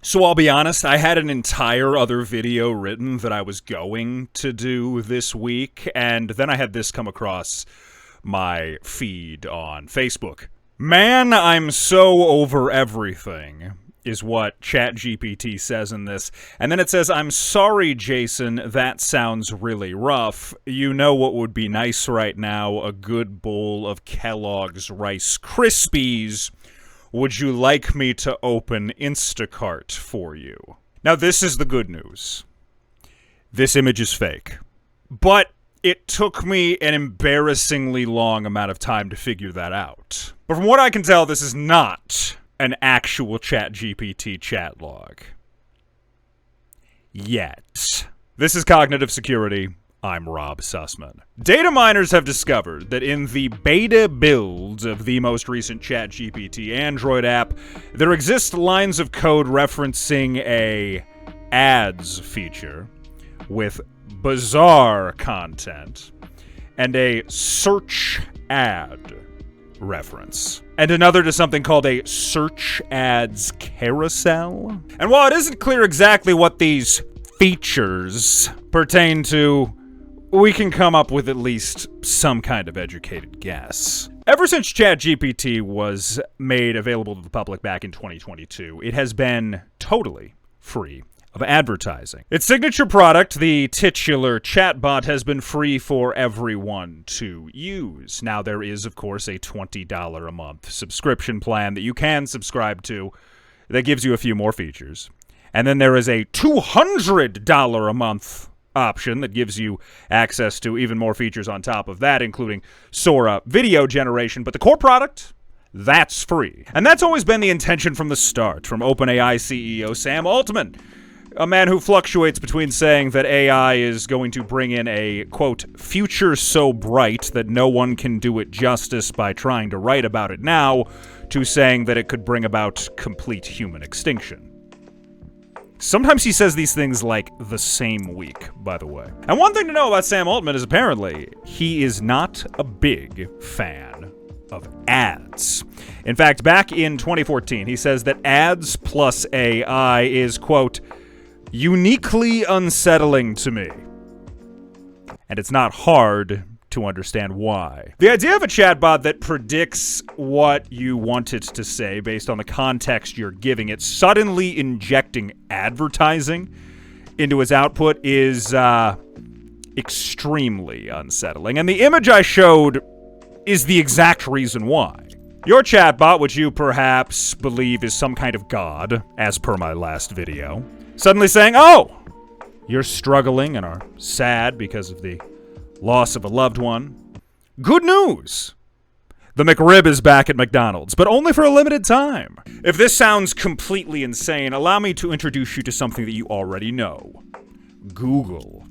So I'll be honest, I had an entire other video written that I was going to do this week, and then I had this come across my feed on Facebook. Man, I'm so over everything, is what ChatGPT says in this. And then it says, I'm sorry, Jason, that sounds really rough. You know what would be nice right now? A good bowl of Kellogg's Rice Krispies. Would you like me to open Instacart for you? Now, this is the good news. This image is fake. But it took me an embarrassingly long amount of time to figure that out. But from what I can tell, this is not an actual ChatGPT chat log. Yet. This is Cognitive Security. I'm Rob Sussman. Data miners have discovered that in the beta build of the most recent ChatGPT Android app, there exist lines of code referencing a ads feature with bizarre content and a search ad reference, and another to something called a search ads carousel. And while it isn't clear exactly what these features pertain to, we can come up with at least some kind of educated guess. Ever since ChatGPT was made available to the public back in 2022, it has been totally free of advertising. Its signature product, the titular chatbot, has been free for everyone to use. Now, there is, of course, a $20 a month subscription plan that you can subscribe to that gives you a few more features. And then there is a $200 a month option that gives you access to even more features on top of that, including Sora video generation. But the core product, that's free. And that's always been the intention from the start, from OpenAI CEO Sam Altman, a man who fluctuates between saying that AI is going to bring in a, quote, future so bright that no one can do it justice by trying to write about it now, to saying that it could bring about complete human extinction. Sometimes he says these things like the same week, by the way. And one thing to know about Sam Altman is apparently he is not a big fan of ads. In fact, back in 2014, he says that ads plus AI is, quote, uniquely unsettling to me. And it's not hard to understand why. The idea of a chatbot that predicts what you want it to say based on the context you're giving it, suddenly injecting advertising into its output is extremely unsettling. And the image I showed is the exact reason why. Your chatbot, which you perhaps believe is some kind of god, as per my last video, suddenly saying, oh, you're struggling and are sad because of the loss of a loved one. Good news! The McRib is back at McDonald's, but only for a limited time. If this sounds completely insane, allow me to introduce you to something that you already know. Google.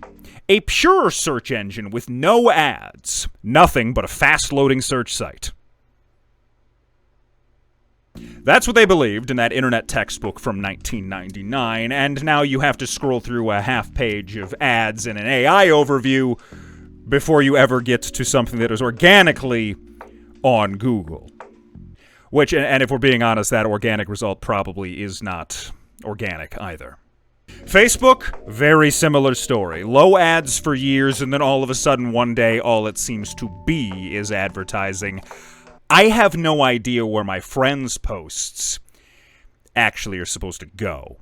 A pure search engine with no ads. Nothing but a fast-loading search site. That's what they believed in that internet textbook from 1999, and now you have to scroll through a half page of ads and an AI overview before you ever get to something that is organically on Google. Which, and if we're being honest, that organic result probably is not organic either. Facebook, very similar story. Low ads for years, and then all of a sudden one day all it seems to be is advertising. I have no idea where my friends' posts actually are supposed to go.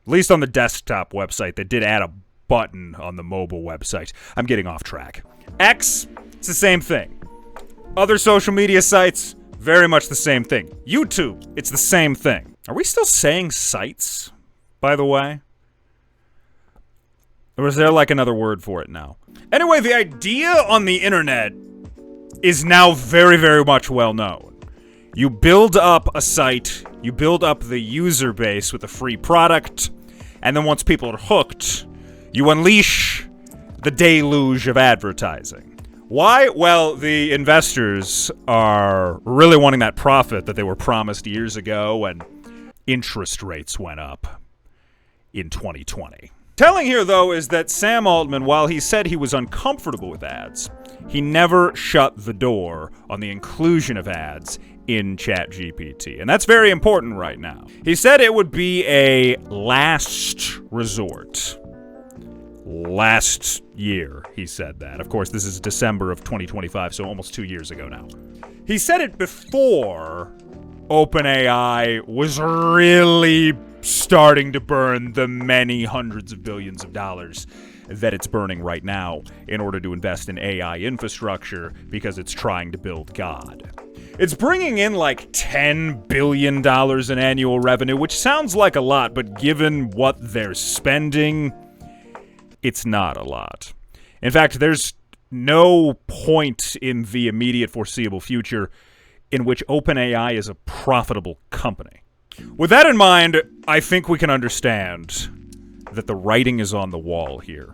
At least on the desktop website, they did add a button on the mobile website. I'm getting off track. X, it's the same thing. Other social media sites, very much the same thing. YouTube, it's the same thing. Are we still saying sites, by the way? Or is there like another word for it now? Anyway, the idea on the internet is now very, very much well known. You build up a site, you build up the user base with a free product, and then once people are hooked, you unleash the deluge of advertising. Why? Well, the investors are really wanting that profit that they were promised years ago, and interest rates went up in 2020. Telling here, though, is that Sam Altman, while he said he was uncomfortable with ads, he never shut the door on the inclusion of ads in ChatGPT. And that's very important right now. He said it would be a last resort. Last year, he said that. Of course, this is December of 2025, so almost 2 years ago now. He said it before OpenAI was really starting to burn the many hundreds of billions of dollars that it's burning right now in order to invest in AI infrastructure because it's trying to build God. It's bringing in like $10 billion in annual revenue, which sounds like a lot, but given what they're spending, it's not a lot. In fact, there's no point in the immediate foreseeable future in which OpenAI is a profitable company. With that in mind, I think we can understand that the writing is on the wall here.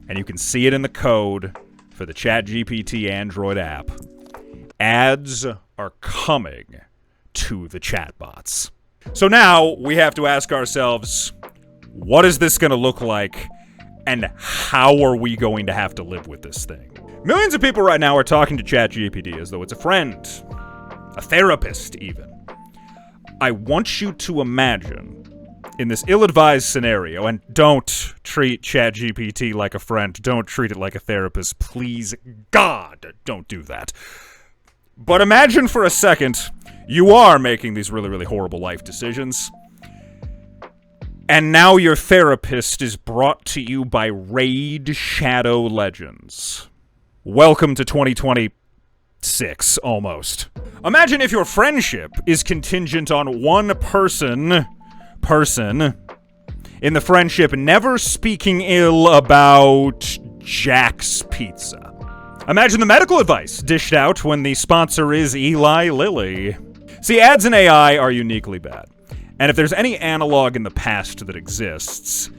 And you can see it in the code for the ChatGPT Android app. Ads are coming to the chatbots. So now we have to ask ourselves, what is this going to look like? And how are we going to have to live with this thing? Millions of people right now are talking to ChatGPT as though it's a friend, a therapist even. I want you to imagine, in this ill-advised scenario, and don't treat ChatGPT like a friend, don't treat it like a therapist, please, God, don't do that. But imagine for a second, you are making these really, really horrible life decisions, and now your therapist is brought to you by Raid Shadow Legends. Welcome to 2026, almost. Imagine if your friendship is contingent on one person in the friendship never speaking ill about Jack's Pizza. Imagine the medical advice dished out when the sponsor is Eli Lilly. See, ads in AI are uniquely bad. And if there's any analog in the past that exists,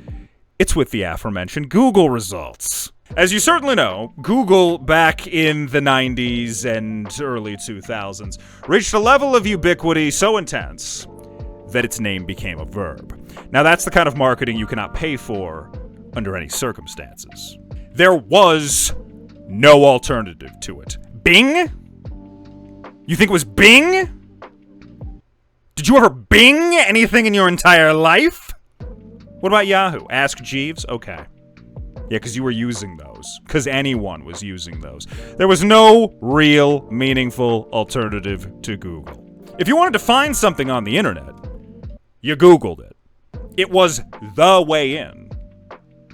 it's with the aforementioned Google results. As you certainly know, Google back in the 90s and early 2000s reached a level of ubiquity so intense that its name became a verb. Now that's the kind of marketing you cannot pay for under any circumstances. There was no alternative to it. Bing? You think it was Bing? Did you ever Bing anything in your entire life? What about Yahoo? Ask Jeeves? Okay. Yeah, because you were using those. Because anyone was using those. There was no real, meaningful alternative to Google. If you wanted to find something on the internet, you Googled it. It was the way in.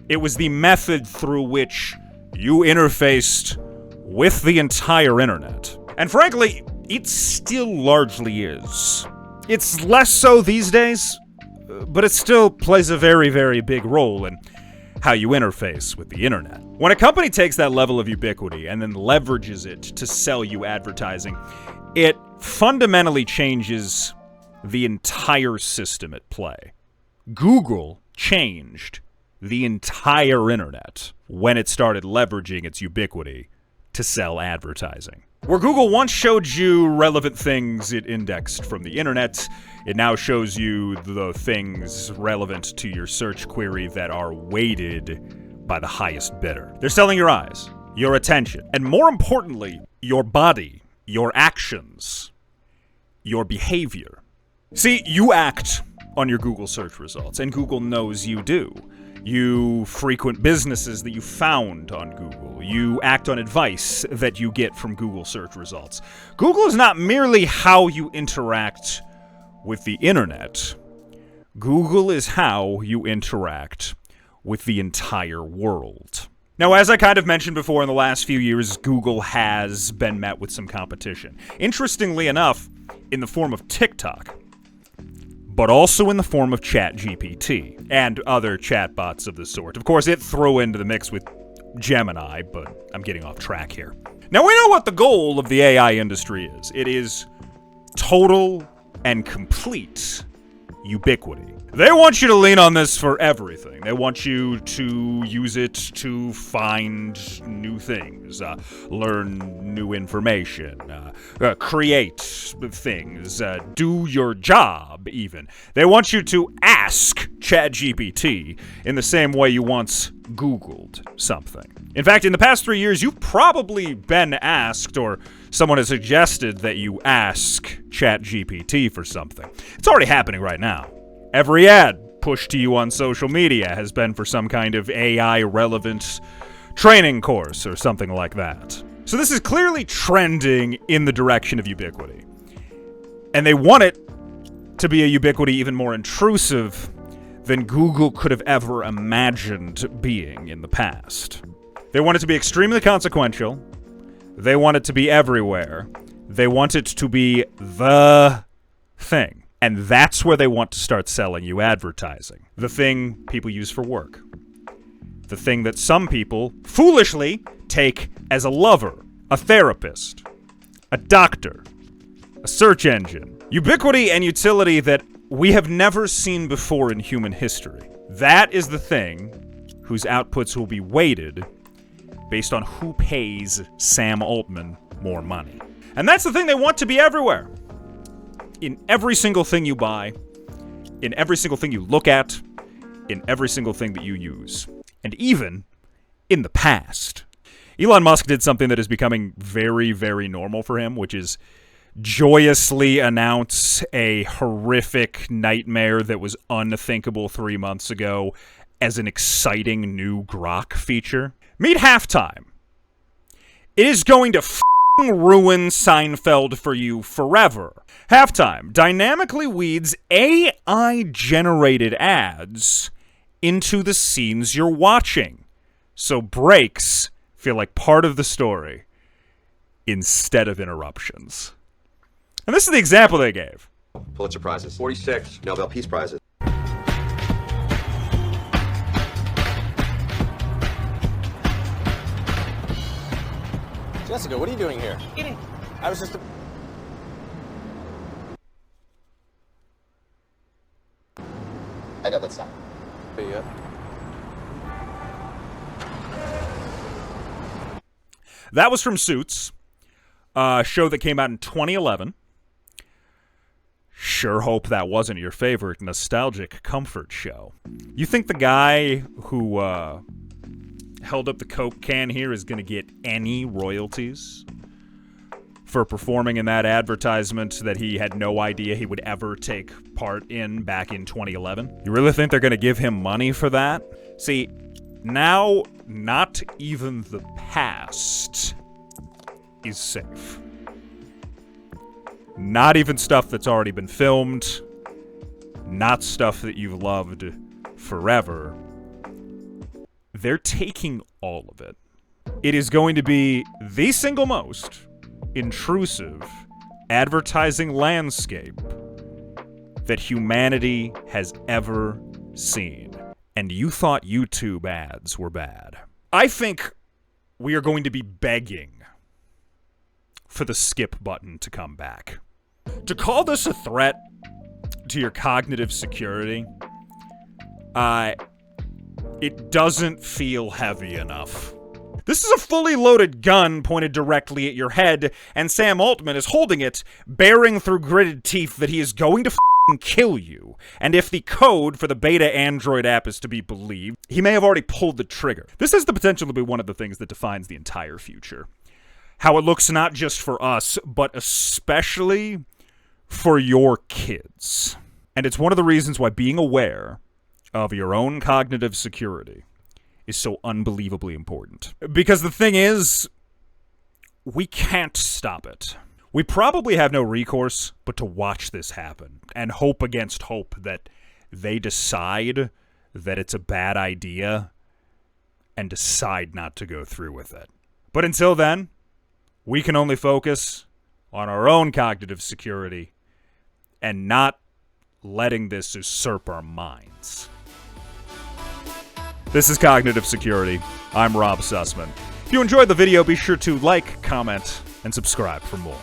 It was the method through which you interfaced with the entire internet. And frankly, it still largely is. It's less so these days, but it still plays a very, very big role in how you interface with the internet. When a company takes that level of ubiquity and then leverages it to sell you advertising, it fundamentally changes the entire system at play. Google changed the entire internet when it started leveraging its ubiquity to sell advertising. Where Google once showed you relevant things it indexed from the internet, it now shows you the things relevant to your search query that are weighted by the highest bidder. They're selling your eyes, your attention, and more importantly, your body, your actions, your behavior. See, you act on your Google search results, and Google knows you do. You frequent businesses that you found on Google. You act on advice that you get from Google search results. Google is not merely how you interact with the internet. Google is how you interact with the entire world. Now, as I kind of mentioned before, in the last few years, Google has been met with some competition. Interestingly enough, in the form of TikTok, but also in the form of ChatGPT and other chatbots of the sort. Of course, it threw into the mix with Gemini, but I'm getting off track here. Now, we know what the goal of the AI industry is. It is total and complete ubiquity. They want you to lean on this for everything. They want you to use it to find new things, learn new information, create things, do your job, even. They want you to act ask ChatGPT in the same way you once Googled something. In fact, in the past 3 years, you've probably been asked, or someone has suggested that you ask ChatGPT for something. It's already happening right now. Every ad pushed to you on social media has been for some kind of AI-relevant training course or something like that. So this is clearly trending in the direction of ubiquity. And they want it to be a ubiquity even more intrusive than Google could have ever imagined being in the past. They want it to be extremely consequential. They want it to be everywhere. They want it to be the thing. And that's where they want to start selling you advertising. The thing people use for work. The thing that some people foolishly take as a lover, a therapist, a doctor, a search engine. Ubiquity and utility that we have never seen before in human history. That is the thing whose outputs will be weighted based on who pays Sam Altman more money. And that's the thing they want to be everywhere. In every single thing you buy, in every single thing you look at, in every single thing that you use. And even in the past. Elon Musk did something that is becoming very, very normal for him, which is joyously announce a horrific nightmare that was unthinkable 3 months ago as an exciting new Grok feature. Meet Halftime. It is going to ruin Seinfeld for you forever. Halftime dynamically weeds AI-generated ads into the scenes you're watching, so breaks feel like part of the story instead of interruptions. And this is the example they gave. Pulitzer Prizes. 46 Nobel Peace Prizes. Jessica, what are you doing here? Eating. I was just... I know that's not. Yeah. That was from Suits, a show that came out in 2011. Sure hope that wasn't your favorite nostalgic comfort show. You think the guy who held up the Coke can here is going to get any royalties for performing in that advertisement that he had no idea he would ever take part in back in 2011? You really think they're going to give him money for that? See, now not even the past is safe. Not even stuff that's already been filmed. Not stuff that you've loved forever. They're taking all of it. It is going to be the single most intrusive advertising landscape that humanity has ever seen. And you thought YouTube ads were bad. I think we are going to be begging for the skip button to come back. To call this a threat to your cognitive security, it doesn't feel heavy enough. This is a fully loaded gun pointed directly at your head, and Sam Altman is holding it, bearing through gritted teeth that he is going to kill you. And if the code for the beta Android app is to be believed, he may have already pulled the trigger. This has the potential to be one of the things that defines the entire future. How it looks not just for us, but especially for your kids. And it's one of the reasons why being aware of your own cognitive security is so unbelievably important. Because the thing is, we can't stop it. We probably have no recourse but to watch this happen and hope against hope that they decide that it's a bad idea and decide not to go through with it. But until then, we can only focus on our own cognitive security and not letting this usurp our minds. This is Cognitive Security. I'm Rob Sussman. If you enjoyed the video, be sure to like, comment, and subscribe for more.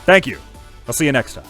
Thank you. I'll see you next time.